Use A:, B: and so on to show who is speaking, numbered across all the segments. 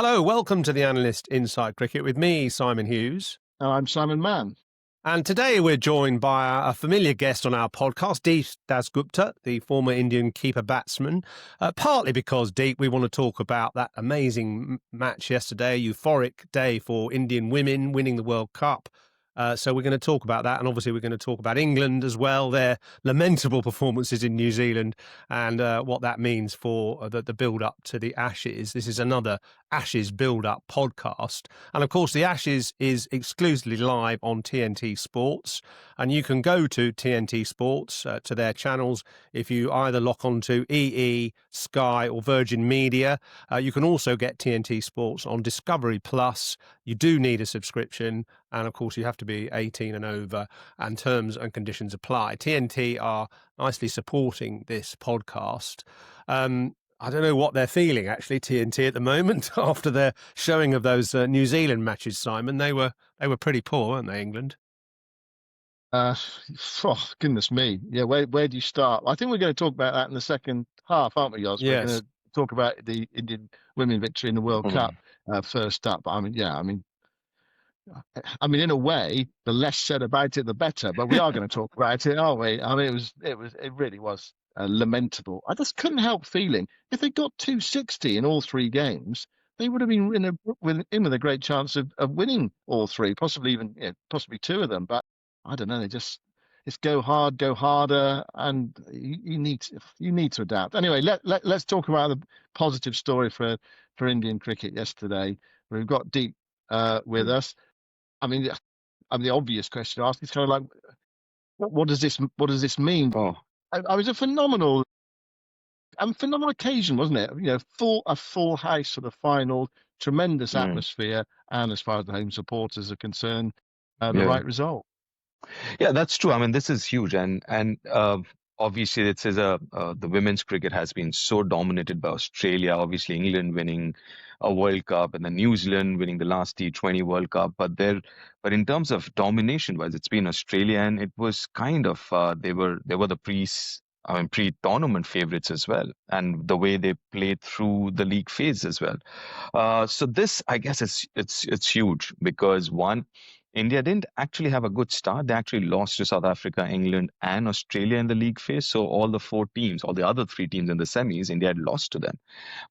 A: Hello, welcome to the Analyst Inside Cricket with me, Simon Hughes.
B: I'm Simon Mann.
A: And today we're joined by a familiar guest on our podcast, Deep Dasgupta, the former Indian keeper-batsman. Partly because, Deep, we want to talk about that amazing match yesterday, euphoric day for Indian women winning the World Cup. So we're going to talk about that, and obviously we're going to talk about England as well, their lamentable performances in New Zealand, and what that means for the build-up to the Ashes. This is another Ashes build-up podcast. And of course, the Ashes is exclusively live on TNT Sports, and you can go to TNT Sports, to their channels, if you either lock onto EE, Sky or Virgin Media. You can also get TNT Sports on Discovery Plus. You do need a subscription, and of course you have to be 18 and over, and terms and conditions apply. TNT are nicely supporting this podcast. I don't know what they're feeling, actually, TNT at the moment, after their showing of those New Zealand matches, Simon. They were pretty poor, weren't they, England?
B: Oh, goodness me. Yeah, where do you start? I think we're going to talk about that in the second half, aren't we, Yoz? We're going
A: Yes.
B: to talk about the Indian women victory in the World Cup first up. In a way, the less said about it, the better. But we are going to talk about it, aren't we? It really was lamentable. I just couldn't help feeling if they got 260 in all three games, they would have been with a great chance of winning all three, possibly even possibly two of them. But I don't know. It's go hard, go harder, and you need to adapt. Anyway, let's talk about the positive story for Indian cricket yesterday. We've got Deep with us. The obvious question to ask is kind of like, what does this mean?
C: Oh,
B: I was a phenomenal occasion, wasn't it? A full house for the final, tremendous atmosphere, and as far as the home supporters are concerned, the right result.
C: yeah, that's true. I mean, this is huge, and obviously, the women's cricket has been so dominated by Australia. Obviously, England winning a World Cup, and then New Zealand winning the last T20 World Cup. But in terms of domination-wise, it's been Australia, and it was kind of they were the pre-tournament favorites as well, and the way they played through the league phase as well. So this, I guess, it's huge because one, India didn't actually have a good start. They actually lost to South Africa, England, and Australia in the league phase. So all the other three teams in the semis, India had lost to them.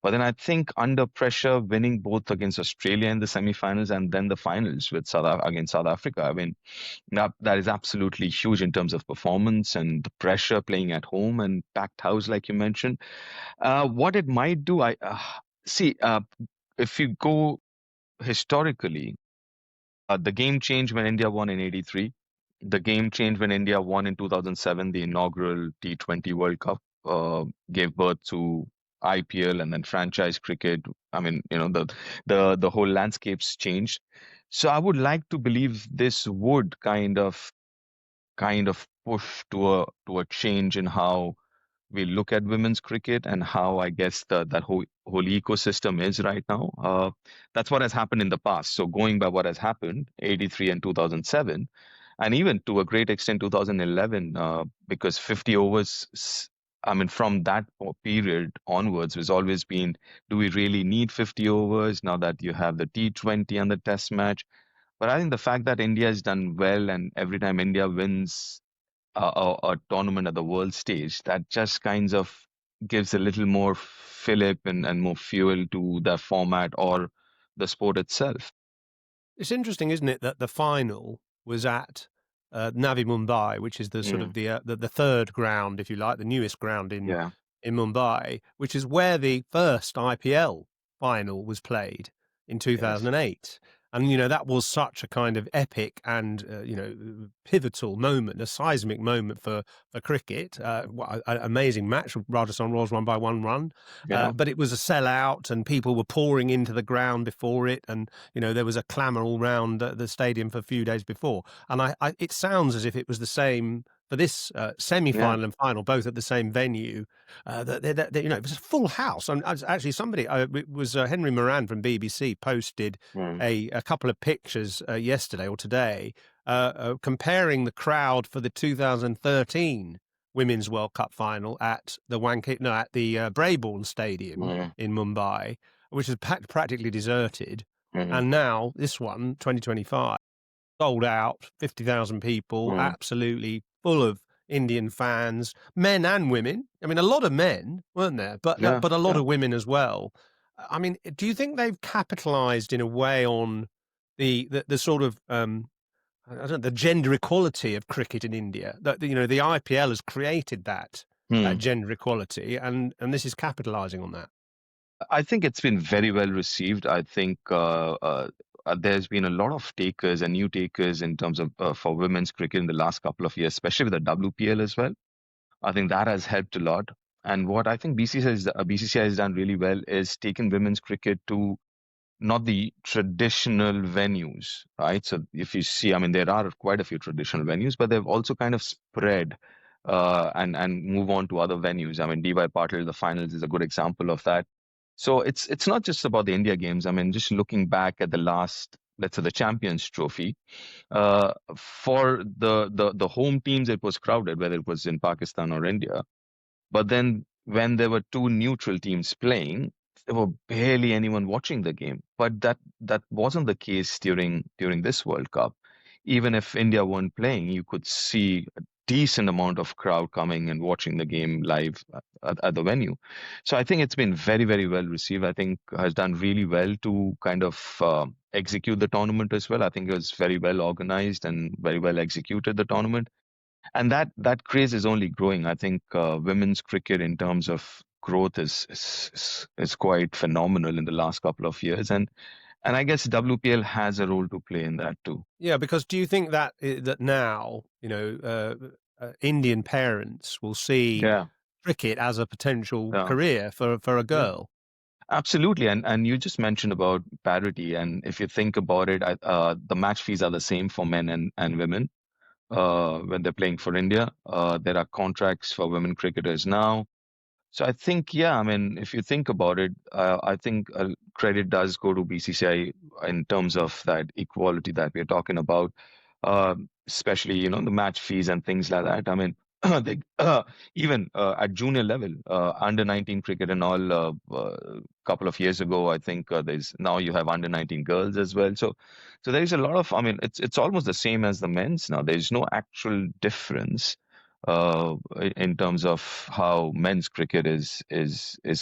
C: But then I think under pressure, winning both against Australia in the semifinals and then the finals with against South Africa, I mean, that is absolutely huge in terms of performance and the pressure playing at home and packed house, like you mentioned. What it might do, if you go historically, the game changed when India won in '83. The game changed when India won in 2007, the inaugural T20 World Cup, gave birth to IPL and then franchise cricket. I mean, the whole landscape's changed. So I would like to believe this would kind of push to a change in how we look at women's cricket and how I guess that whole ecosystem is right now. That's what has happened in the past. So going by what has happened, '83 and 2007, and even to a great extent 2011, because 50 overs. I mean, from that period onwards, has always been: do we really need 50 overs now that you have the T20 and the Test match? But I think the fact that India has done well, and every time India wins a tournament at the world stage, that just kinds of gives a little more fillip and more fuel to the format or the sport itself.
A: It's interesting, isn't it, that the final was at Navi Mumbai, which is the sort of the third ground, if you like, the newest ground in Mumbai, which is where the first IPL final was played in 2008. And, that was such a kind of epic and, pivotal moment, a seismic moment for cricket. An amazing match. Rajasthan Royals won by 1 run. But it was a sellout and people were pouring into the ground before it. And, there was a clamour all round the stadium for a few days before. And it sounds as if it was the same for this semi-final and final, both at the same venue. It was a full house. And actually, it was Henry Moran from BBC posted a couple of pictures yesterday or today comparing the crowd for the 2013 Women's World Cup final at the Brabourne Stadium in Mumbai. which is practically deserted.
C: Mhm.
A: And now this one, 2025, sold out, 50,000 people,
C: Mm.
A: absolutely full of Indian fans, men and women. I mean, a lot of men, weren't there? But
C: Yeah,
A: but a lot
C: yeah.
A: of women as well. I mean, do you think they've capitalized in a way on the sort of I don't know, the gender equality of cricket in India? That the IPL has created that
C: Hmm.
A: gender equality, and this is capitalizing on that.
C: I think it's been very well received. I think there's been a lot of takers and new takers in terms of for women's cricket in the last couple of years, especially with the WPL as well. I think that has helped a lot. And what I think BCCI has done really well is taken women's cricket to not the traditional venues, right? So if you see, I mean, there are quite a few traditional venues, but they've also kind of spread and move on to other venues. I mean, DY Patil, the finals is a good example of that. So it's not just about the India games. I mean, just looking back at the last, let's say, the Champions Trophy, for the home teams, it was crowded, whether it was in Pakistan or India. But then when there were two neutral teams playing, there were barely anyone watching the game. But that wasn't the case during this World Cup. Even if India weren't playing, you could see a decent amount of crowd coming and watching the game live at the venue. So I think it's been very, very well received. I think has done really well to kind of execute the tournament as well. I think it was very well organized and very well executed the tournament, and that craze is only growing. I think women's cricket in terms of growth is quite phenomenal in the last couple of years, and I guess WPL has a role to play in that too.
A: Yeah, because do you think that that now Indian parents will see
C: Yeah,
A: cricket as a potential
C: yeah,
A: career for a
C: yeah,
A: girl?
C: absolutely. And you just mentioned about parity, and if you think about it, the match fees are the same for men and women when they're playing for India. There are contracts for women cricketers now. So I think, yeah, I mean, if you think about it, I think credit does go to BCCI in terms of that equality that we're talking about, especially, the match fees and things like that. I mean, they, even at junior level, under 19 cricket and all, couple of years ago, I think there's now you have under 19 girls as well. So there is a lot of, I mean, it's almost the same as the men's now. There's no actual difference in terms of how men's cricket is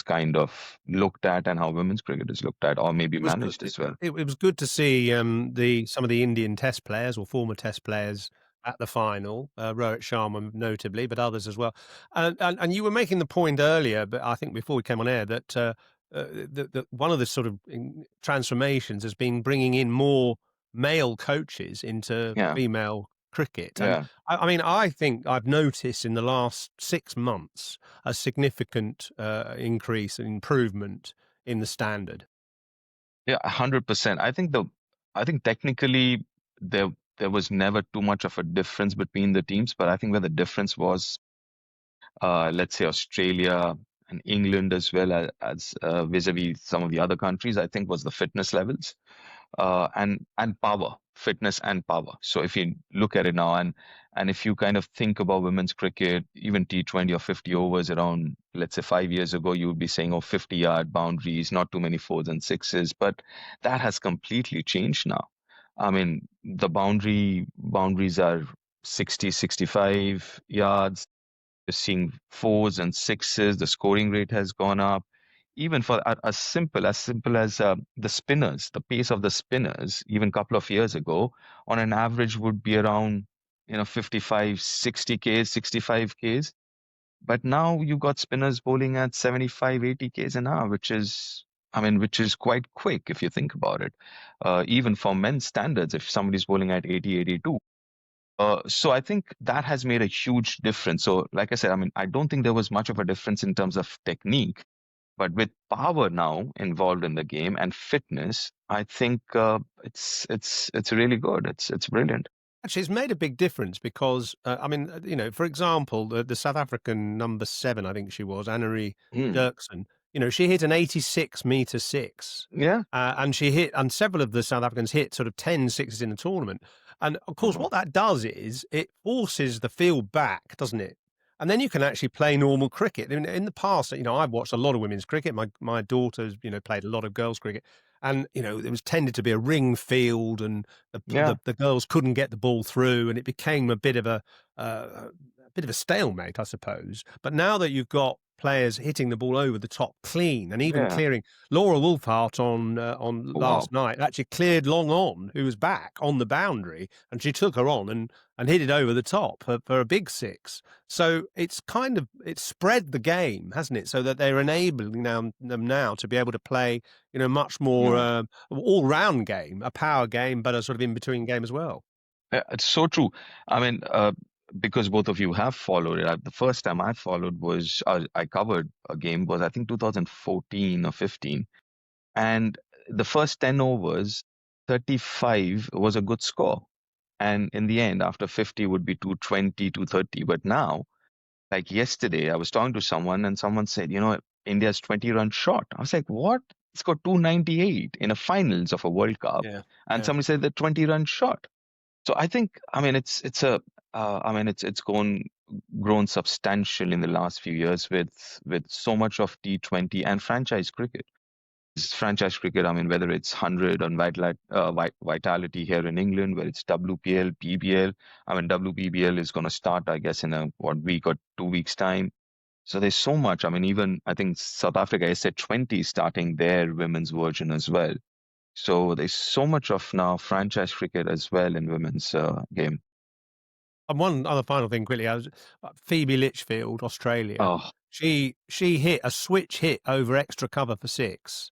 C: kind of looked at and how women's cricket is looked at, or maybe
A: It was good.
C: managed as well.
A: It was good to see the some of the Indian Test players or former Test players at the final, Rohit Sharma notably, but others as well. And you were making the point earlier, but I think before we came on air that that one of the sort of transformations has been bringing in more male coaches into
C: Yeah,
A: female cricket. And
C: yeah,
A: I mean, I think I've noticed in the last 6 months a significant increase and improvement in the standard.
C: yeah, 100%. I think technically there was never too much of a difference between the teams, but I think where the difference was, let's say Australia and England as well as vis-a-vis some of the other countries, I think was the fitness levels. And power, fitness and power. So if you look at it now, and if you kind of think about women's cricket, even T20 or 50 overs around, let's say 5 years ago, you would be saying, oh, 50-yard boundaries, not too many fours and sixes, but that has completely changed now. I mean, the boundaries are 60, 65 yards. You're seeing fours and sixes. The scoring rate has gone up. Even for as simple as the spinners, the pace of the spinners, even a couple of years ago, on an average would be around 55, 60 Ks, 65 Ks. But now you got spinners bowling at 75, 80 Ks an hour, which is quite quick if you think about it. Even for men's standards, if somebody's bowling at 80, 82. So I think that has made a huge difference. So, like I said, I mean, I don't think there was much of a difference in terms of technique, but with power now involved in the game and fitness, I think it's really good. It's brilliant.
A: Actually, it's made a big difference because, I mean, for example, the South African number 7, I think she was, Annery
C: Mm.
A: Dirksen, she hit an 86-meter six.
C: Yeah.
A: And several of the South Africans hit sort of 10 sixes in the tournament. And of course,
C: Uh-huh.
A: what that does is it forces the field back, doesn't it? And then you can actually play normal cricket. In the past, I've watched a lot of women's cricket. My daughter's, played a lot of girls' cricket, and it was tended to be a ring field, and
C: Yeah,
A: the girls couldn't get the ball through, and it became a bit of a stalemate, I suppose. But now that you've got players hitting the ball over the top clean, and even
C: yeah.
A: clearing, Laura Wolfhart on
C: Oh, wow.
A: last night actually cleared long on, who was back on the boundary, and she took her on and hit it over the top for a big six. So it's spread the game, hasn't it? So that they're enabling them now to be able to play, much more
C: Yeah.
A: all-round game, a power game, but a sort of in-between game as well.
C: It's so true. I mean, because both of you have followed it. The first time I followed was I covered a game was I think 2014 or 15, and the first 10 overs, 35 was a good score, and in the end, after 50 would be 220, 230. But now, like yesterday, I was talking to someone, and someone said, India's 20 runs short. I was like, what? It's got 298 in a finals of a World Cup,
A: Yeah,
C: and
A: yeah.
C: somebody said they're 20 runs short. So I think, I mean, it's grown substantial in the last few years with so much of T20 and franchise cricket. Franchise cricket, I mean, whether it's 100 on Vitality here in England, whether it's WPL, PBL. I mean, WPBL is going to start, I guess, in a week or 2 weeks time. So there's so much. I mean, even I think South Africa SC20 starting their women's version as well. So there's so much of now franchise cricket as well in women's game.
A: And one other final thing quickly, Phoebe Litchfield, Australia.
C: Oh,
A: She hit a switch hit over extra cover for six,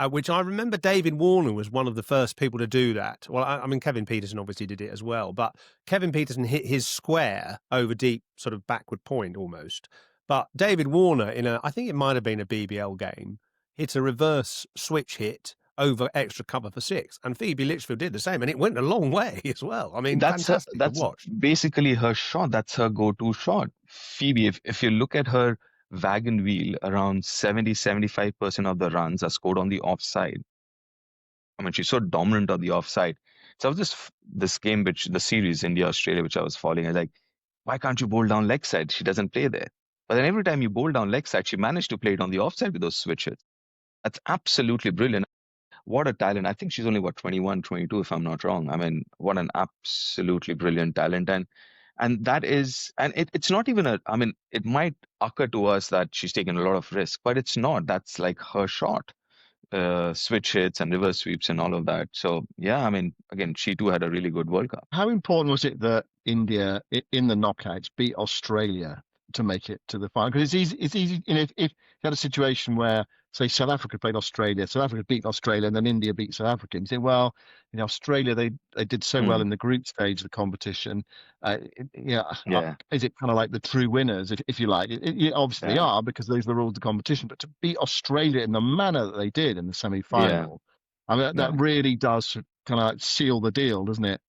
A: which I remember David Warner was one of the first people to do that. Well, I mean, Kevin Peterson obviously did it as well, but Kevin Peterson hit his square over deep, sort of backward point almost. But David Warner, I think it might have been a BBL game, hit a reverse switch hit over extra cover for six, and Phoebe Litchfield did the same, and it went a long way as well. I mean, fantastic to watch.
C: basically her shot. That's her go-to shot. Phoebe, if you look at her wagon wheel, around 70-75% of the runs are scored on the offside. I mean, she's so dominant on the offside. So I was just this game, the series India-Australia, which I was following, I was like, why can't you bowl down leg side? She doesn't play there. But then every time you bowl down leg side, she managed to play it on the offside with those switches. That's absolutely brilliant. What a talent. I think she's only, 21, 22, if I'm not wrong. I mean, what an absolutely brilliant talent. And that is, and it's not even I mean, it might occur to us that she's taken a lot of risk, but it's not. That's like her shot. Switch hits and reverse sweeps and all of that. So yeah, I mean, again, she too had a really good World Cup.
B: How important was it that India in the knockouts beat Australia to make it to the final? Because it's easy. If you had a situation where, say, South Africa played Australia, South Africa beat Australia, and then India beat South Africa, you say, well, Australia they did so well in the group stage of the competition.
C: Yeah.
B: Is it kind of like the true winners, if you like? Obviously they are, because those are the rules of the competition. But to beat Australia in the manner that they did in the semi-final, I mean, that really does kind of like seal the deal, doesn't it?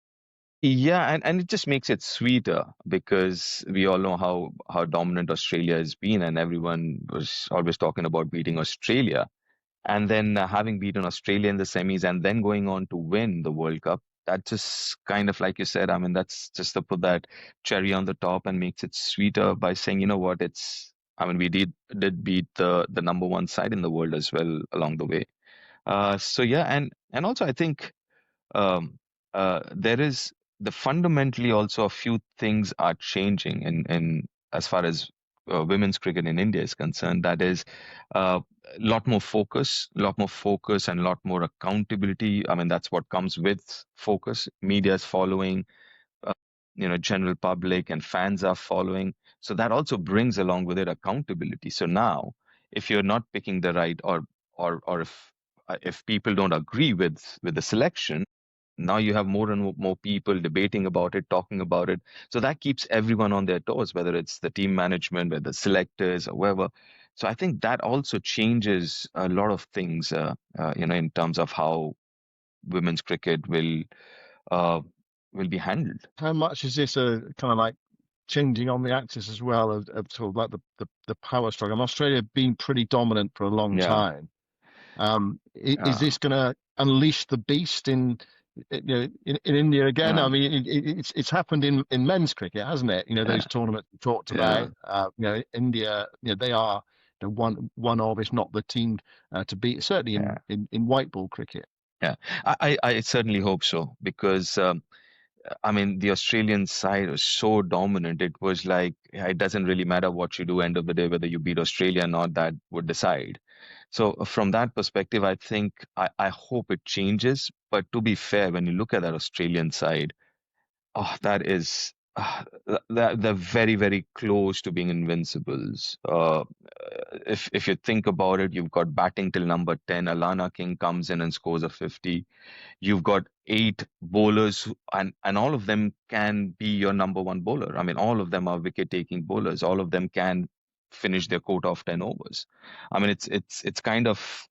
C: Yeah, and it just makes it sweeter because we all know how dominant Australia has been, and everyone was always talking about beating Australia. And then having beaten Australia in the semis and then going on to win the World Cup, that just kind of, like you said, I mean, that's just to put that cherry on the top and makes it sweeter by saying, you know what, I mean, we did beat the number one side in the world as well along the way. So yeah, and also I think there is fundamentally also a few things are changing in as far as women's cricket in India is concerned. That is a lot more focus, and a lot more accountability. I mean, that's what comes with focus. Media is following, general public and fans are following. So that also brings along with it accountability. So now, if you're not picking the right, or if people don't agree with the selection, now you have more and more people debating about it, talking about it. So that keeps everyone on their toes, whether it's the team management, whether the selectors or whoever. So I think that also changes a lot of things, in terms of how women's cricket will be handled.
B: How much is this a kind of like changing on the axis as well of sort of like the power struggle? And Australia have been pretty dominant for a long time. Is this going to unleash the beast in in India again.
C: Yeah.
B: I mean, it's happened in men's cricket, hasn't it?
C: Yeah.
B: Those tournaments we talked
C: Yeah.
B: about. India, they are one of, if not the team to beat, certainly
C: Yeah.
B: in white ball cricket.
C: Yeah. I certainly hope so, because I mean, the Australian side was so dominant. It was like, it doesn't really matter what you do, end of the day, whether you beat Australia or not, that would decide. So from that perspective, I think I hope it changes. But to be fair, when you look at that Australian side, that is, they're very, very close to being invincibles. If you think about it, you've got batting till number 10. Alana King comes in and scores a 50. You've got 8 bowlers, and all of them can be your number one bowler. I mean, all of them are wicket-taking bowlers. All of them can finish their quota of 10 overs. I mean, it's kind of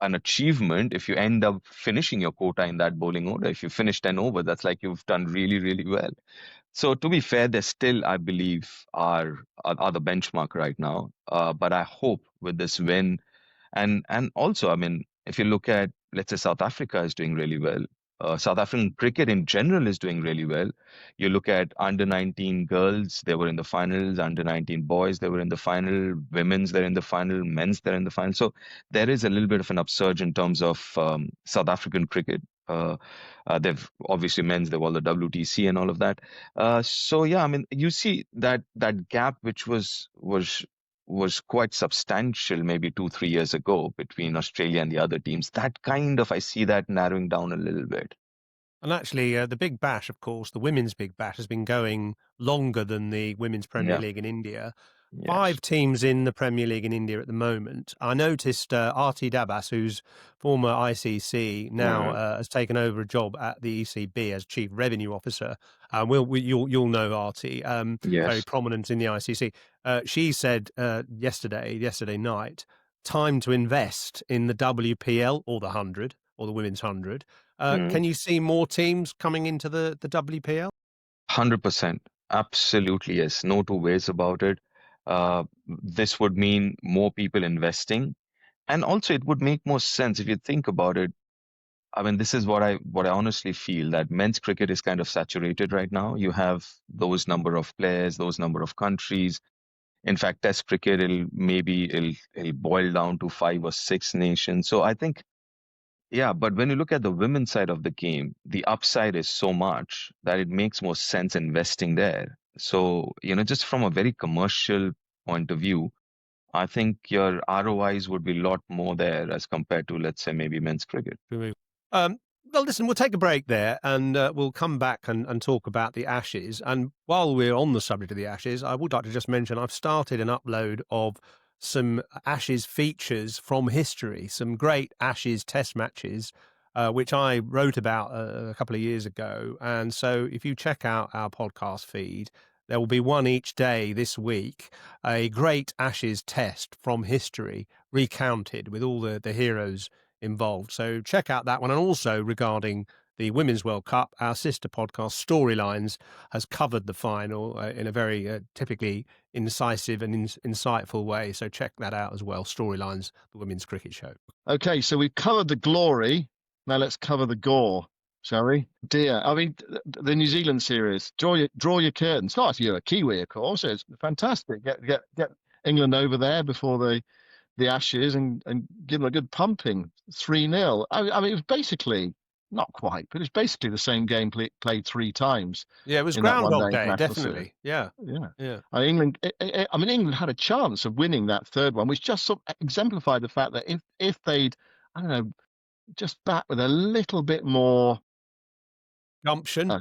C: an achievement if you end up finishing your quota in that bowling order. If you finish 10 overs, that's like you've done really, really well. So to be fair, they still, I believe, are the benchmark right now. But I hope with this win, and also, I mean, if you look at, let's say, South Africa is doing really well. South African cricket in general is doing really well. You look at under 19 girls, they were in the finals. Under 19 boys, they were in the final. Women's, they're in the final. Men's, they're in the final. So there is a little bit of an upsurge in terms of South African cricket. They've obviously men's, they've all the WTC and all of that. So yeah, I mean, you see that gap, which was quite substantial maybe 2-3 years ago between Australia and the other teams. That kind of, I see that narrowing down a little bit.
A: And actually, the Big Bash, of course, the Women's Big Bash has been going longer than the Women's Premier
C: Yeah.
A: League in India.
C: Yes.
A: 5 teams in the Premier League in India at the moment. I noticed Arti Dabas, who's former ICC, now has taken over a job at the ECB as Chief Revenue Officer. You'll know Arti, very
C: Yes.
A: prominent in the ICC. She said yesterday night, time to invest in the WPL or the 100 or the Women's 100. Can you see more teams coming into the WPL?
C: 100%. Absolutely, yes. No two ways about it. This would mean more people investing. And also it would make more sense if you think about it. I mean, this is what I honestly feel, that men's cricket is kind of saturated right now. You have those number of players, those number of countries. In fact, Test cricket, it'll boil down to 5 or 6 nations. So I think, yeah, but when you look at the women's side of the game, the upside is so much that it makes more sense investing there. So, just from a very commercial point of view, I think your ROIs would be a lot more there as compared to, let's say, maybe men's cricket.
A: Well, listen, we'll take a break there and we'll come back and talk about the Ashes. And while we're on the subject of the Ashes, I would like to just mention I've started an upload of some Ashes features from history, some great Ashes test matches, which I wrote about a couple of years ago. And so if you check out our podcast feed, there will be one each day this week, a great Ashes test from history recounted with all the heroes involved. So check out that one. And also regarding the Women's World Cup, our sister podcast, Storylines, has covered the final in a very typically incisive and insightful way. So check that out as well. Storylines, the women's cricket show.
B: Okay, so we've covered the glory. Now let's cover the gore, shall we? Dear, I mean, the New Zealand series, draw your curtains. Not if you're a Kiwi, of course. It's fantastic. Get England over there before the Ashes and give them a good pumping, 3-0. I mean, it was basically, not quite, but it's basically the same game played 3 times.
A: Yeah, it was Groundhog Day, definitely. Yeah.
B: England had a chance of winning that third one, which just sort of exemplified the fact that if they'd, I don't know, just bat with a little bit more
A: gumption,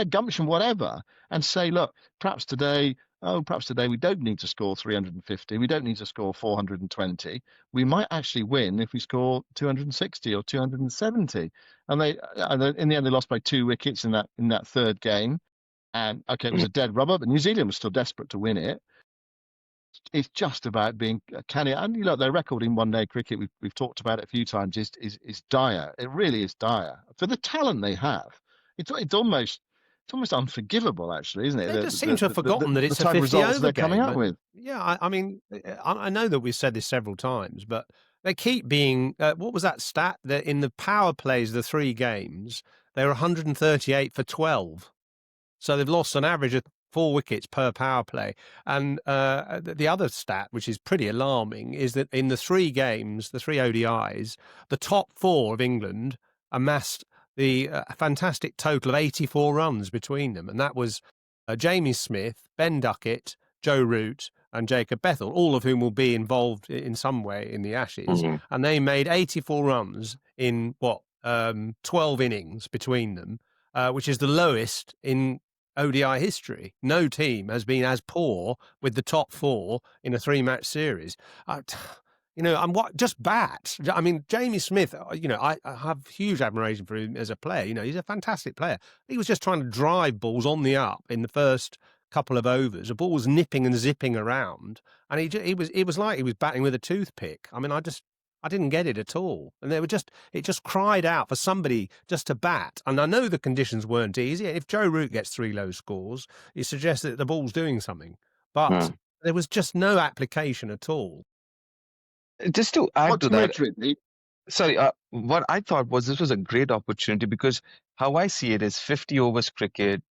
B: gumption, whatever, and say, look, perhaps today we don't need to score 350. We don't need to score 420. We might actually win if we score 260 or 270. And in the end, they lost by 2 wickets in that third game. And okay, it was a dead rubber, but New Zealand was still desperate to win it. It's just about being canny. And their record in one-day cricket, we've talked about it a few times, is dire. It really is dire for the talent they have. It's almost unforgivable, actually, isn't it?
A: They just seem to have forgotten that it's a 50 over
B: they're coming
A: game.
B: out with.
A: Yeah, I mean, I know that we've said this several times, but They keep being, what was that stat? That in the power plays of the 3 games, they were 138 for 12. So they've lost an average of 4 wickets per power play. And the other stat, which is pretty alarming, is that in the 3 games, the 3 ODIs, the top 4 of England amassed the fantastic total of 84 runs between them. And that was Jamie Smith, Ben Duckett, Joe Root, and Jacob Bethell, all of whom will be involved in some way in the Ashes.
C: Mm-hmm.
A: And they made 84 runs in 12 innings between them, which is the lowest in ODI history. No team has been as poor with the top 4 in a 3-match series. Just bat. I mean, Jamie Smith, I have huge admiration for him as a player. He's a fantastic player. He was just trying to drive balls on the up in the first couple of overs. The ball was nipping and zipping around, and it was like he was batting with a toothpick. I mean, I didn't get it at all. And it just cried out for somebody just to bat. And I know the conditions weren't easy. If Joe Root gets 3 low scores, it suggests that the ball's doing something. But there was just no application at all.
C: Just to add to that,
B: Ridley?
C: sorry, what I thought was this was a great opportunity because how I see it is 50 overs cricket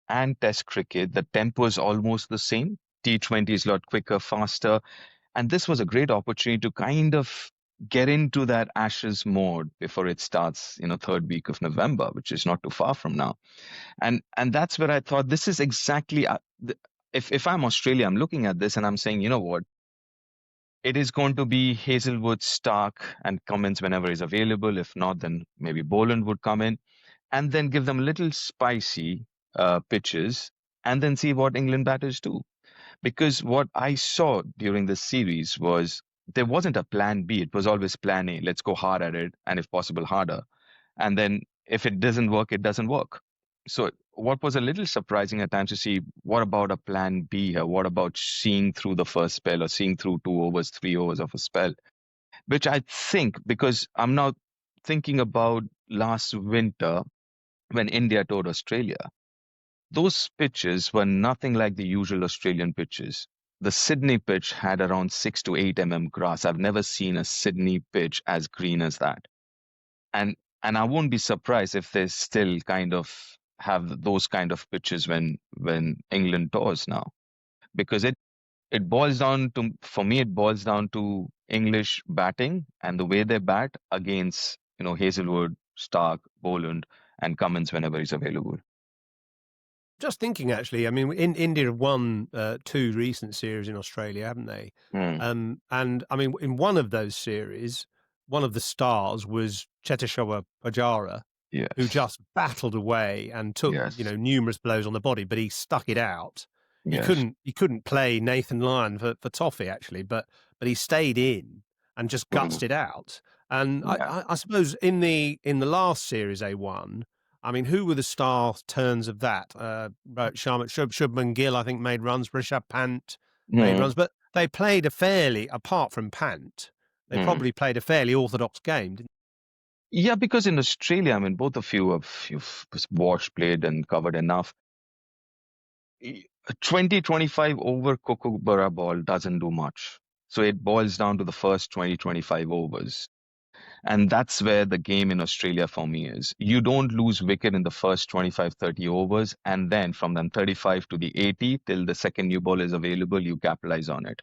C: and Test cricket, the tempo is almost the same. T20 is a lot quicker, faster. And this was a great opportunity to kind of get into that Ashes mode before it starts, 3rd week of November, which is not too far from now. And that's where I thought this is exactly, if I'm Australia, I'm looking at this and I'm saying, you know what? It is going to be Hazelwood, Stark, and Cummins whenever is available. If not, then maybe Boland would come in and then give them little spicy pitches and then see what England batters do. Because what I saw during this series was there wasn't a plan B. It was always plan A. Let's go hard at it, and if possible, harder. And then if it doesn't work, it doesn't work. So what was a little surprising at times to see, what about a plan B here? What about seeing through the first spell or seeing through 2 overs, 3 overs of a spell? Which I think, because I'm now thinking about last winter when India toured Australia, those pitches were nothing like the usual Australian pitches. The Sydney pitch had around 6 to 8 grass. I've never seen a Sydney pitch as green as that. And I won't be surprised if they still kind of have those kind of pitches when England tours now. Because it boils down to, for me, it boils down to English batting and the way they bat against, Hazelwood, Stark, Boland, and Cummins whenever he's available.
A: Just thinking, actually, I mean, India have won 2 recent series in Australia, haven't they? And I mean, in one of those series, one of the stars was Cheteshwar Pujara, who just battled away and took numerous blows on the body, but he stuck it out. He couldn't play Nathan Lyon for toffee, actually, but he stayed in and just gutsed it out. And I suppose in the last series they won, I mean, who were the star turns of that? Shubman Gill, I think, made runs. Rishabh Pant made runs. But they played apart from Pant, they probably played a fairly orthodox game, didn't they?
C: Yeah, because in Australia, I mean, both of you've watched, played, and covered enough. 20-25 over Kookaburra ball doesn't do much. So it boils down to the first 20-25 overs. And that's where the game in Australia for me is. You don't lose wicket in the first 25-30 overs, and then from them 35 to the 80 till the second new ball is available, you capitalize on it.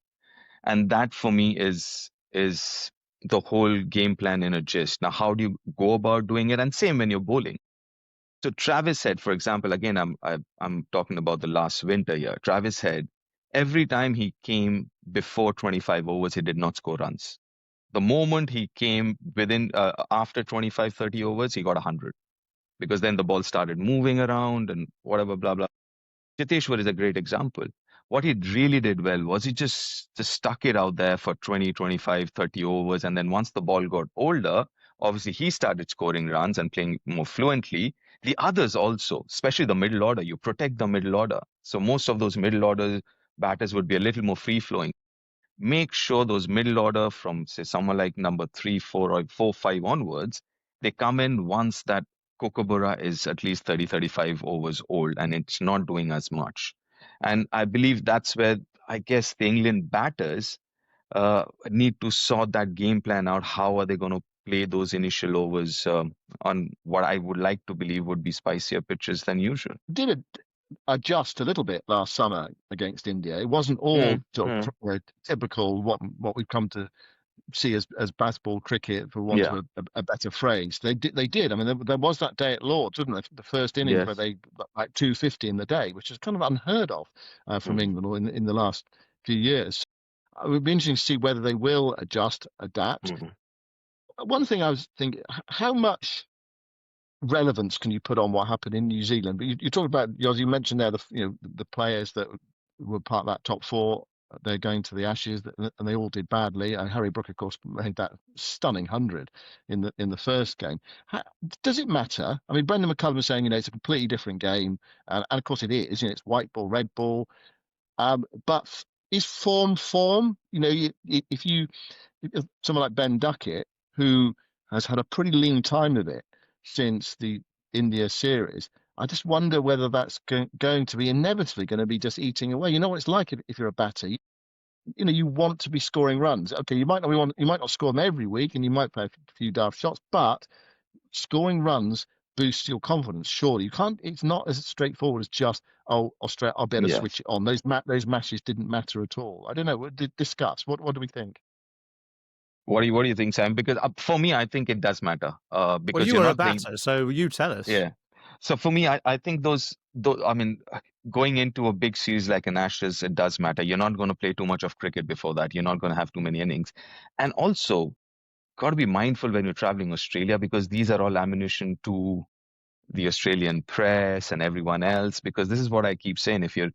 C: And that for me is the whole game plan in a gist. Now, how do you go about doing it? And same when you're bowling. So Travis Head, for example, again, I'm talking about the last winter here. Travis Head, every time he came before 25 overs, he did not score runs. The moment he came within after 25-30 overs, he got 100, because then the ball started moving around and whatever, blah blah. Cheteshwar is a great example. What he really did well was he just stuck it out there for 20, 25, 30 overs, and then once the ball got older, obviously he started scoring runs and playing more fluently. The others also, especially the middle order, you protect the middle order. So most of those middle order batters would be a little more free flowing. Make sure those middle order from, say, someone like number 3, 4, or 4, 5 onwards, they come in once that Kookaburra is at least 30, 35 overs old and it's not doing as much. And I believe that's where, I guess, the England batters need to sort that game plan out. How are they going to play those initial overs on what I would like to believe would be spicier pitches than usual?
B: Did adjust a little bit last summer against India. It wasn't all sort of typical what we've come to see as baseball cricket, for want of a better phrase. They did. I mean, there was that day at Lords, wasn't there? The first innings where they like 250 in the day, which is kind of unheard of from England or in the last few years. It would be interesting to see whether they will adjust, adapt. One thing I was thinking, how much relevance can you put on what happened in New Zealand? But you talked about, as you mentioned there, the players that were part of that top four. They're going to the Ashes, and they all did badly. Harry Brook, of course, made that stunning 100 in the first game. Does it matter? I mean, Brendan McCullum was saying, it's a completely different game, and of course it is. It's white ball, red ball, but is form? If someone like Ben Duckett, who has had a pretty lean time of it since the India series, I just wonder whether that's going to be inevitably going to be just eating away. You know what it's like if you're a batter. You want to be scoring runs. Okay, you might not score them every week, and you might play a few daft shots, but scoring runs boosts your confidence. Surely you can't. It's not as straightforward as just Australia. I'll better switch it on. Those matches didn't matter at all. I don't know. Discuss. What do we think?
C: What do you think, Sam? Because for me, I think it does matter. Because
A: you were a batter, so you tell us.
C: Yeah. So for me, I think those. I mean, going into a big series like an Ashes, it does matter. You're not going to play too much of cricket before that. You're not going to have too many innings, and also got to be mindful when you're traveling Australia, because these are all ammunition to the Australian press and everyone else. Because this is what I keep saying: if you're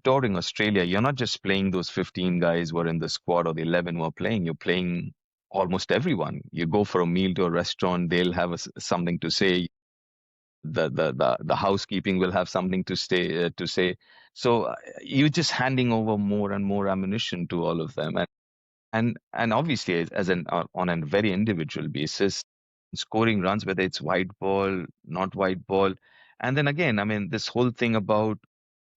C: touring Australia, you're not just playing those 15 guys who are in the squad or the 11 who are playing. You're playing almost everyone. You go for a meal to a restaurant, they'll have something to say. The housekeeping will have something to say. So you're just handing over more and more ammunition to all of them, and obviously on a very individual basis, scoring runs, whether it's white ball, not white ball, and then again, I mean, this whole thing about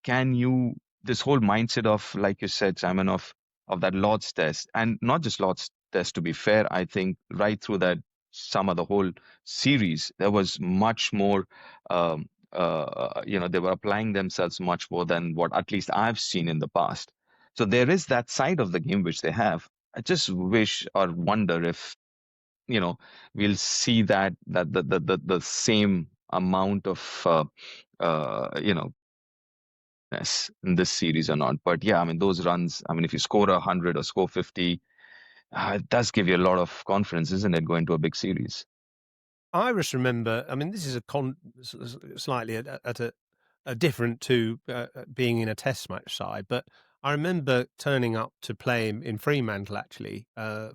C: this whole mindset of, like you said, Simon, of that Lord's test, and not just Lord's test. To be fair, I think right through that some of the whole series, there was much more. They were applying themselves much more than what at least I've seen in the past. So there is that side of the game which they have. I just wish or wonder if we'll see that the same amount of in this series or not. But yeah, I mean, those runs, I mean, if you score 100 or score 50, it does give you a lot of confidence, isn't it, going to a big series?
A: I just remember, I mean, this is slightly a different to being in a test match side, but I remember turning up to play in Fremantle, actually,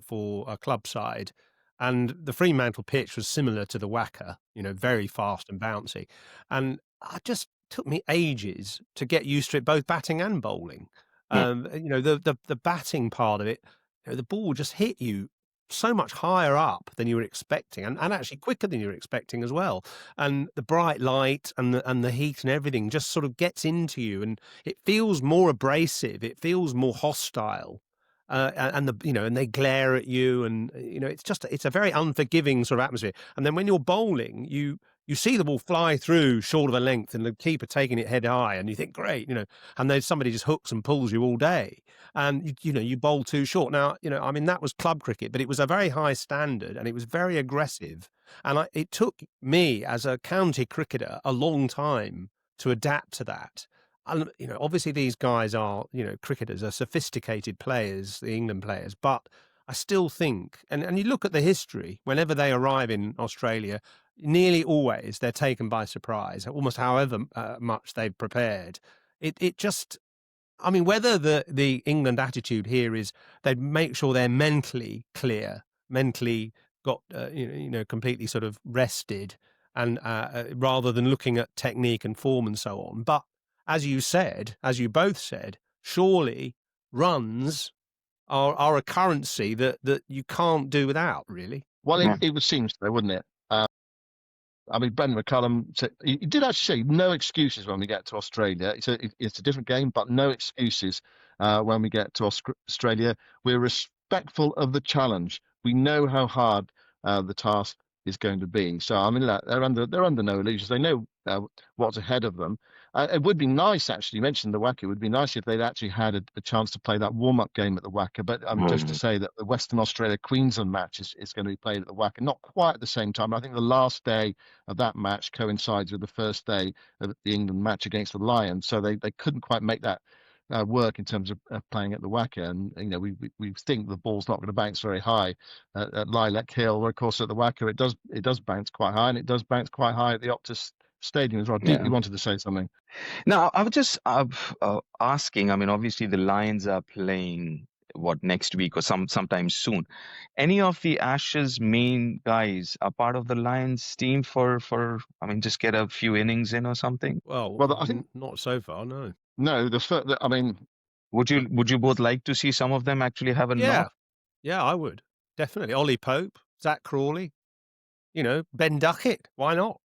A: for a club side, and the Fremantle pitch was similar to the Wacker, very fast and bouncy. And it just took me ages to get used to it, both batting and bowling. The batting part of it, the ball just hit you so much higher up than you were expecting, and actually quicker than you were expecting as well. And the bright light and the heat and everything just sort of gets into you, and it feels more abrasive. It feels more hostile. And they glare at you, and it's a very unforgiving sort of atmosphere. And then when you're bowling, you see the ball fly through short of a length, and the keeper taking it head high, and you think, great, and then somebody just hooks and pulls you all day, and you bowl too short. Now, I mean, that was club cricket, but it was a very high standard, and it was very aggressive. And it took me as a county cricketer a long time to adapt to that. And, obviously these guys are, cricketers, are sophisticated players, the England players, but I still think, and you look at the history, whenever they arrive in Australia, nearly always they're taken by surprise, almost however much they've prepared. It just, I mean, whether the England attitude here is they make sure they're mentally clear, mentally got, completely sort of rested, and rather than looking at technique and form and so on. But as you both said, surely runs are a currency that you can't do without, really.
B: Well, it would seem so, wouldn't it? I mean, Brendan McCullum said, he did actually say no excuses when we get to Australia. It's a different game, but no excuses. when we get to Australia. We're respectful of the challenge. We know how hard the task is going to be. So I mean, they're under no illusions. They know what's ahead of them. It would be nice, actually. You mentioned the WACA. It would be nice if they'd actually had a chance to play that warm-up game at the WACA. But just to say that the Western Australia Queensland match is going to be played at the WACA, not quite at the same time. I think the last day of that match coincides with the first day of the England match against the Lions, so they couldn't quite make that work in terms of playing at the WACA. And we think the ball's not going to bounce very high at Lilac Hill. Or of course at the WACA it does bounce quite high, and it does bounce quite high at the Optus Stadium as well. Deep, you wanted to say something?
C: Now, I was just asking. I mean, obviously the Lions are playing next week or sometime soon. Any of the Ashes main guys are part of the Lions team for I mean, just get a few innings in or something?
A: Well, I think not so far. No.
B: No, I mean,
C: would you both like to see some of them actually have a knock?
A: Yeah, I would definitely. Ollie Pope, Zach Crawley, Ben Duckett. Why not?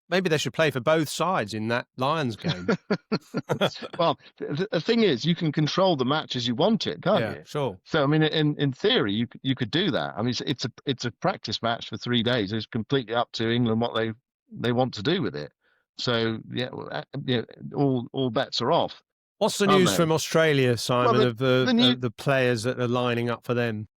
A: Maybe they should play for both sides in that Lions game.
B: Well, the thing is, you can control the match as you want it, can't you?
A: Yeah, sure.
B: So I mean, in theory, you could do that. I mean, it's a practice match for 3 days. It's completely up to England what they want to do with it. So all bets are off.
A: What's the news from Australia, Simon, of the players that are lining up for them?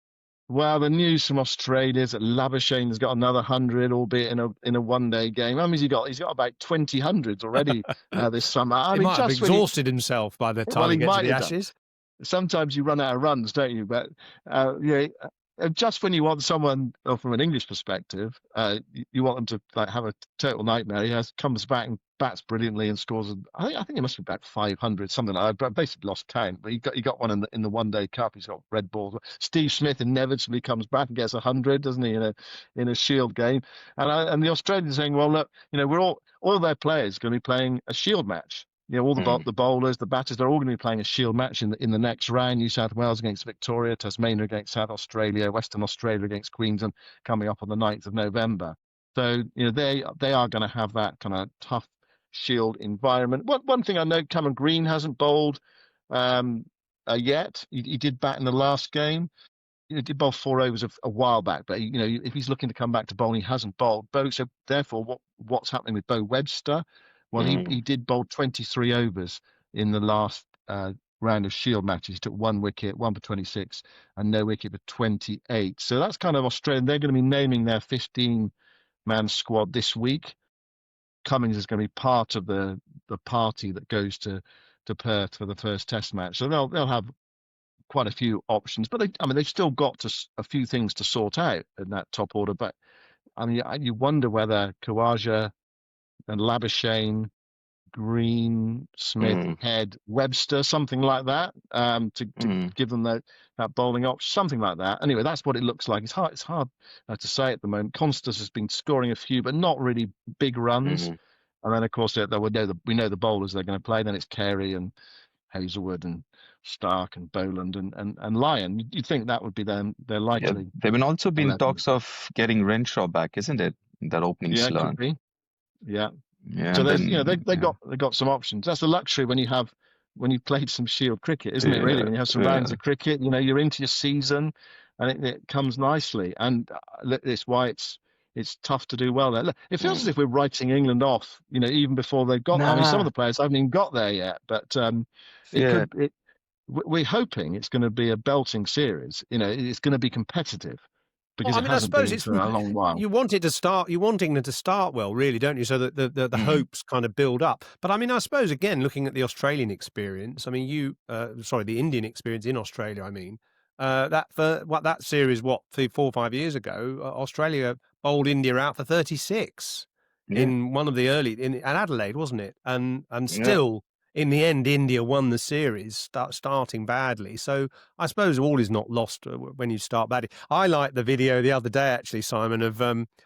B: Well, the news from Australia is that Labuschagne has got another 100, albeit in a one-day game. I mean, he's got about 20 hundreds already this summer.
A: He might have exhausted himself by the time he gets to the Ashes.
B: Sometimes you run out of runs, don't you? But just when you want someone, or from an English perspective, you want them to have a total nightmare. He comes back and bats brilliantly and scores. I think he must be back 500, something like that. I basically lost count, but he got one in the one day cup. He's got red balls. Steve Smith inevitably comes back and gets 100, doesn't he, in a Shield game? And the Australians are saying, well, look, we're all their players are going to be playing a Shield match. All the bowlers, the batters, they're all going to be playing a Shield match in the next round. New South Wales against Victoria, Tasmania against South Australia, Western Australia against Queensland, coming up on the 9th of November. So they are going to have that kind of tough Shield environment. One thing I know, Cameron Green hasn't bowled yet. He did bat in the last game. He did bowl 4 overs a while back, but if he's looking to come back to bowling, he hasn't bowled. So therefore, what's happening with Beau Webster? Well, he did bowl 23 overs in the last round of Shield matches. He took 1 wicket, 1 for 26, and no wicket for 28. So that's kind of Australian. They're going to be naming their 15-man squad this week. Cummins is going to be part of the party that goes to Perth for the first Test match. So they'll have quite a few options, but they've still got a few things to sort out in that top order. But I mean, you wonder whether Khawaja and Labuschagne, Green, Smith, Head, Webster, something like that, to give them that bowling option, something like that. Anyway, that's what it looks like. It's hard to say at the moment. Constas has been scoring a few, but not really big runs. And then, of course, we know the bowlers they're going to play. Then it's Carey and Hazelwood and Stark and Boland and Lyon. You'd think that would be them. They're likely.
C: Yeah, there have also been talks of getting Renshaw back, isn't it? That opening slot.
B: Could be. Yeah.
C: Yeah.
B: So they got some options. That's the luxury when you've played some Shield cricket, isn't it? Really, when you have some rounds of cricket, you're into your season, and it comes nicely. And it's why it's tough to do well there. Look, it feels as if we're writing England off, even before they've got. I mean, some of the players haven't even got there yet, but we're hoping it's going to be a belting series. It's going to be competitive. Because
A: I suppose
B: it's for a long while.
A: You want England to start well, really, don't you? So that the hopes kind of build up. But I mean, I suppose again, looking at the Australian experience, I mean, the Indian experience in Australia. I mean, that series 4 or 5 years ago, Australia bowled India out for 36 in one of the early in Adelaide, wasn't it? And still. In the end, India won the series, starting badly. So I suppose all is not lost when you start badly. I liked the video the other day, actually, Simon, of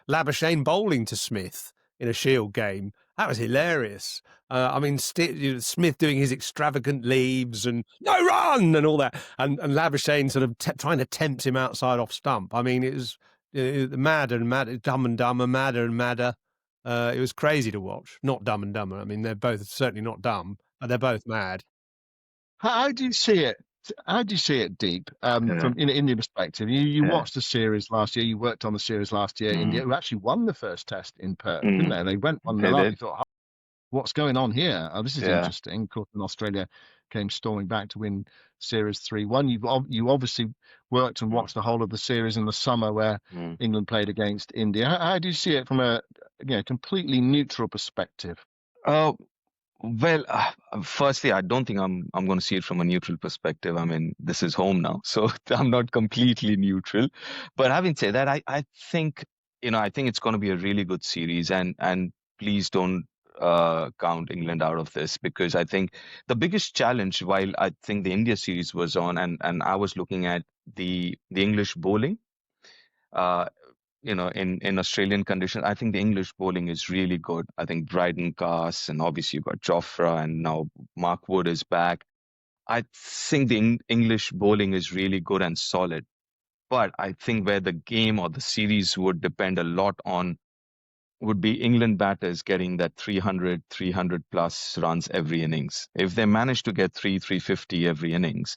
A: Labuschagne bowling to Smith in a Shield game. That was hilarious. I mean, Smith doing his extravagant leaves and no run and all that. And Labuschagne sort of trying to tempt him outside off stump. I mean, it was madder and madder, Dumb and Dumber, madder and madder. It was crazy to watch. Not Dumb and Dumber. I mean, they're both certainly not dumb. They're both mad.
B: How do you see it? How do you see it, Deep?
C: Yeah.
B: From in India perspective, you
C: Yeah.
B: watched the series last year. You worked on the series last year. India, who actually won the first test in Perth, didn't they? They went 1-0 up.
C: Did.
B: You thought, what's going on here? Oh, this is
C: Yeah.
B: interesting. Of course, and Australia came storming back to win series 3-1. You obviously worked and watched the whole of the series in the summer where England played against India. How do you see it from a completely neutral perspective?
C: Well, firstly, I don't think I'm going to see it from a neutral perspective. I mean, this is home now, so I'm not completely neutral. But having said that, I think I think it's going to be a really good series, and please don't count England out of this, because I think the biggest challenge, while I think the India series was on, and I was looking at the English bowling. Uh, in Australian conditions, I think the English bowling is really good. I think Bryden Cass, and obviously you've got Jofra, and now Mark Wood is back. I think the English bowling is really good and solid. But I think where the game or the series would depend a lot on would be England batters getting that 300 plus runs every innings. If they manage to get 350 every innings,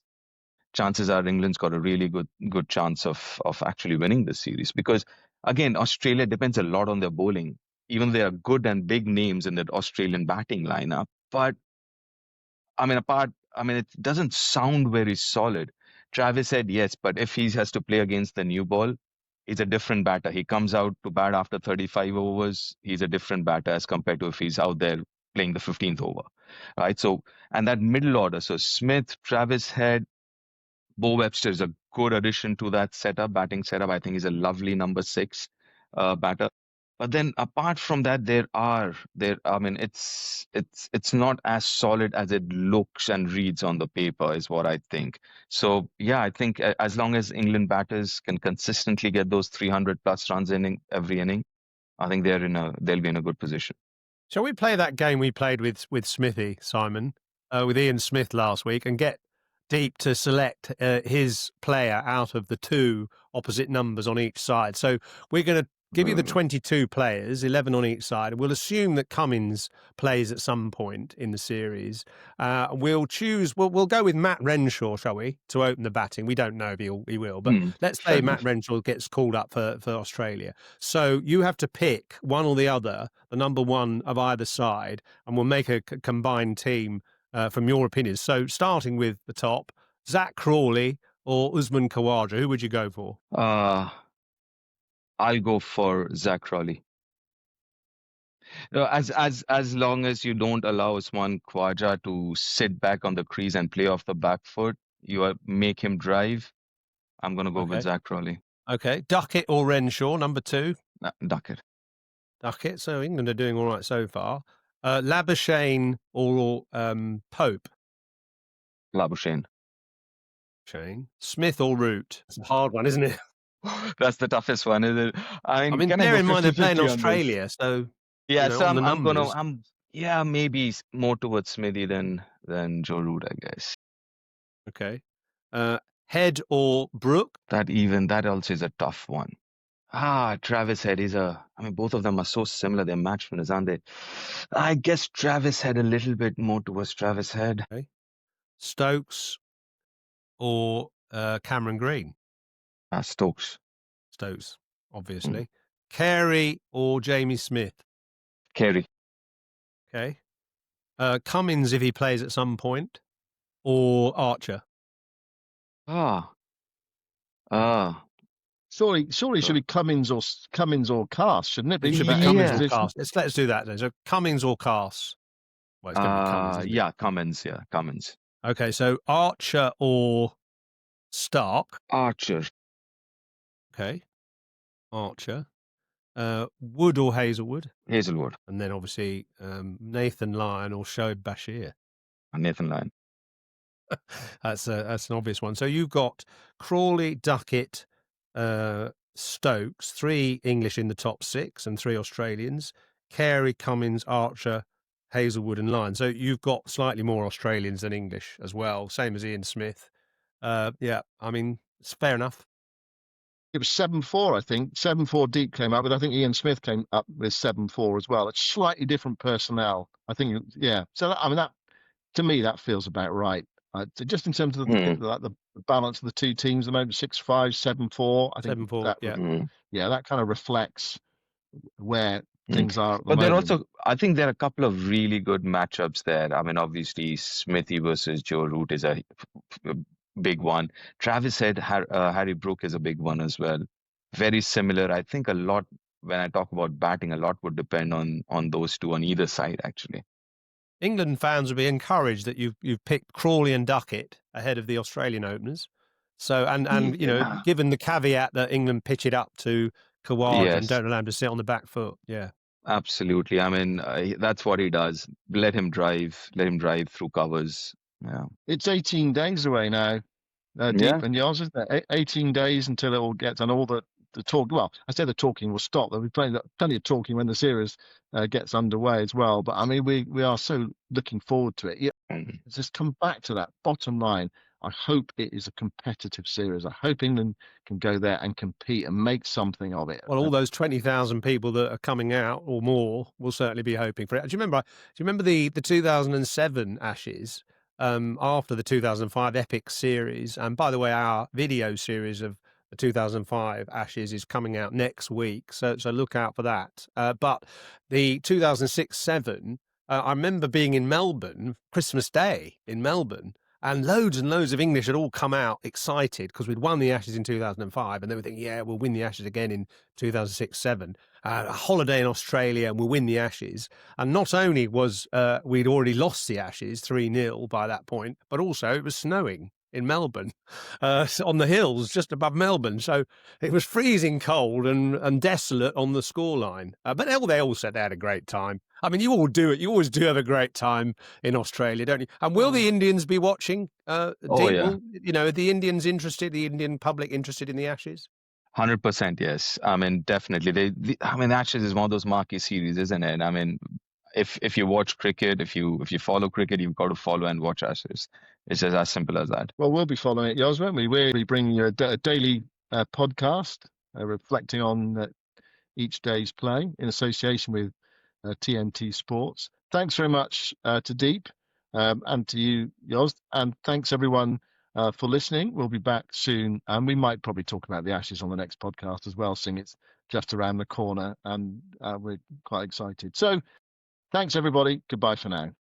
C: chances are England's got a really good chance of actually winning this series. Because again, Australia depends a lot on their bowling. Even they are good and big names in that Australian batting lineup, but it doesn't sound very solid. Travis said yes, but if he has to play against the new ball, he's a different batter. He comes out to bat after 35 overs. He's a different batter as compared to if he's out there playing the 15th over, right? So, and that middle order, so Smith, Travis Head, Bo Webster is a good addition to that batting setup. I think he's a lovely number 6 batter. But then apart from that, it's not as solid as it looks and reads on the paper, is what I think. So yeah, I think as long as England batters can consistently get those 300 plus runs in every inning, I think they'll be in a good position.
A: Shall we play that game we played with Smithy, Simon, with Ian Smith last week, and get Deep to select his player out of the 2 opposite numbers on each side? So we're going to give you the 22 players, 11 on each side. We'll assume that Cummins plays at some point in the series. We'll go with Matt Renshaw, shall we, to open the batting. We don't know if he will, but let's say Matt Renshaw gets called up for Australia. So you have to pick one or the other, the number 1 of either side, and we'll make a combined team from your opinions. So starting with the top, Zach Crawley or Usman Khawaja, who would you go for?
C: I'll go for Zach Crawley. As long as you don't allow Usman Khawaja to sit back on the crease and play off the back foot, make him drive. I'm going to go with Zach Crawley.
A: Okay. Duckett or Renshaw, number 2?
C: Duckett.
A: Duckett. So England are doing all right so far. Labuschagne or Pope?
C: Labuschagne.
A: Shane. Smith or Root? It's a hard one, isn't it?
C: That's the toughest one, isn't it?
A: I mean bear in mind they're playing Australia, so
C: yeah. So I'm maybe more towards Smithy than Joe Root, I guess.
A: Okay. Head or Brook?
C: That also is a tough one. Travis Head both of them are so similar. They're match winners, aren't they? I guess Travis Head a little bit more towards Travis Head.
A: Okay. Stokes or Cameron Green?
C: Stokes,
A: obviously. Carey or Jamie Smith?
C: Carey.
A: Okay. Cummins if he plays at some point, or Archer?
B: Surely it should be Cummins or Cass, shouldn't it?
A: It should be Cummins or Cass. Let's do that then. So Cummins or Cass? Well, it's going to be Cummins.
C: Yeah, Cummins. Yeah, Cummins.
A: Okay, so Archer or Stark?
C: Archer.
A: Okay, Archer. Wood or Hazelwood?
C: Hazelwood.
A: And then obviously Nathan Lyon or Shoaib Bashir?
C: Nathan Lyon.
A: That's an obvious one. So you've got Crawley, Duckett, Stokes, 3 English in the top 6 and 3 Australians. Carey, Cummins, Archer, Hazelwood and Lyon. So you've got slightly more Australians than English as well, same as Ian Smith. It's fair enough.
B: It was 7-4, I think. 7-4 Deep came up with. I think Ian Smith came up with 7-4 as well. It's slightly different personnel. I think, yeah. So, that to me, that feels about right. So just in terms of
C: Mm.
B: the balance of the two teams, the moment 6-5, 7-4, I think
A: 7-4,
B: that
A: yeah.
B: that kind of reflects where
C: Mm.
B: things are at the
C: But there
B: moment.
C: also, I think there are a couple of really good matchups there. I mean, obviously, Smithy versus Joe Root is a big one. Travis Head, Harry Brook is a big one as well. Very similar. I think a lot, when I talk about batting, a lot would depend on those two on either side, actually.
A: England fans will be encouraged that you've picked Crawley and Duckett ahead of the Australian openers. So and you know,
C: Yeah.
A: given the caveat that England pitch it up to Khawaja and
C: Yes,
A: don't allow him to sit on the back foot. Yeah.
C: absolutely. I mean, that's what he does. Let him drive. Let him drive through covers. Yeah.
B: It's 18 days away now,
C: Yeah.
B: Deep and Yoz, isn't it? 18 days until it all gets, and all the talk. Well, I say the talking will stop. There'll be plenty of talking when the series gets underway as well. But I mean, we are so looking forward to it. Yeah,
C: Mm.
B: just come back to that bottom line. I hope it is a competitive series. I hope England can go there and compete and make something of it.
A: Well, all those 20,000 people that are coming out or more will certainly be hoping for it. Do you remember the 2007 Ashes, after the 2005 Epic series? And by the way, our video series of the 2005 Ashes is coming out next week, so look out for that. But the 2006-7, I remember being in Melbourne, Christmas Day in Melbourne, and loads of English had all come out excited because we'd won the Ashes in 2005, and they were thinking, yeah, we'll win the Ashes again in 2006-7. A holiday in Australia, and we'll win the Ashes. And not only was we'd already lost the Ashes 3-0 by that point, but also it was snowing in Melbourne, on the hills just above Melbourne. So it was freezing cold and desolate on the scoreline. But they all said they had a great time. I mean, you all do it. You always do have a great time in Australia, don't you? And will the Indians be watching?
C: Oh,
A: Deep?
C: yeah.
A: Are the Indians interested, the Indian public interested in the Ashes?
C: 100%, yes. I mean, definitely. I mean, Ashes is one of those marquee series, isn't it? I mean, if you watch cricket, if you follow cricket, you've got to follow and watch Ashes. It's just as simple as that.
B: Well, we'll be following it, Yoz, won't we? We'll be bringing you a daily podcast reflecting on each day's play in association with TNT Sports. Thanks very much to Deep and to you, Yoz. And thanks, everyone, for listening. We'll be back soon. And we might probably talk about the Ashes on the next podcast as well, seeing it's just around the corner. And we're quite excited. So thanks, everybody. Goodbye for now.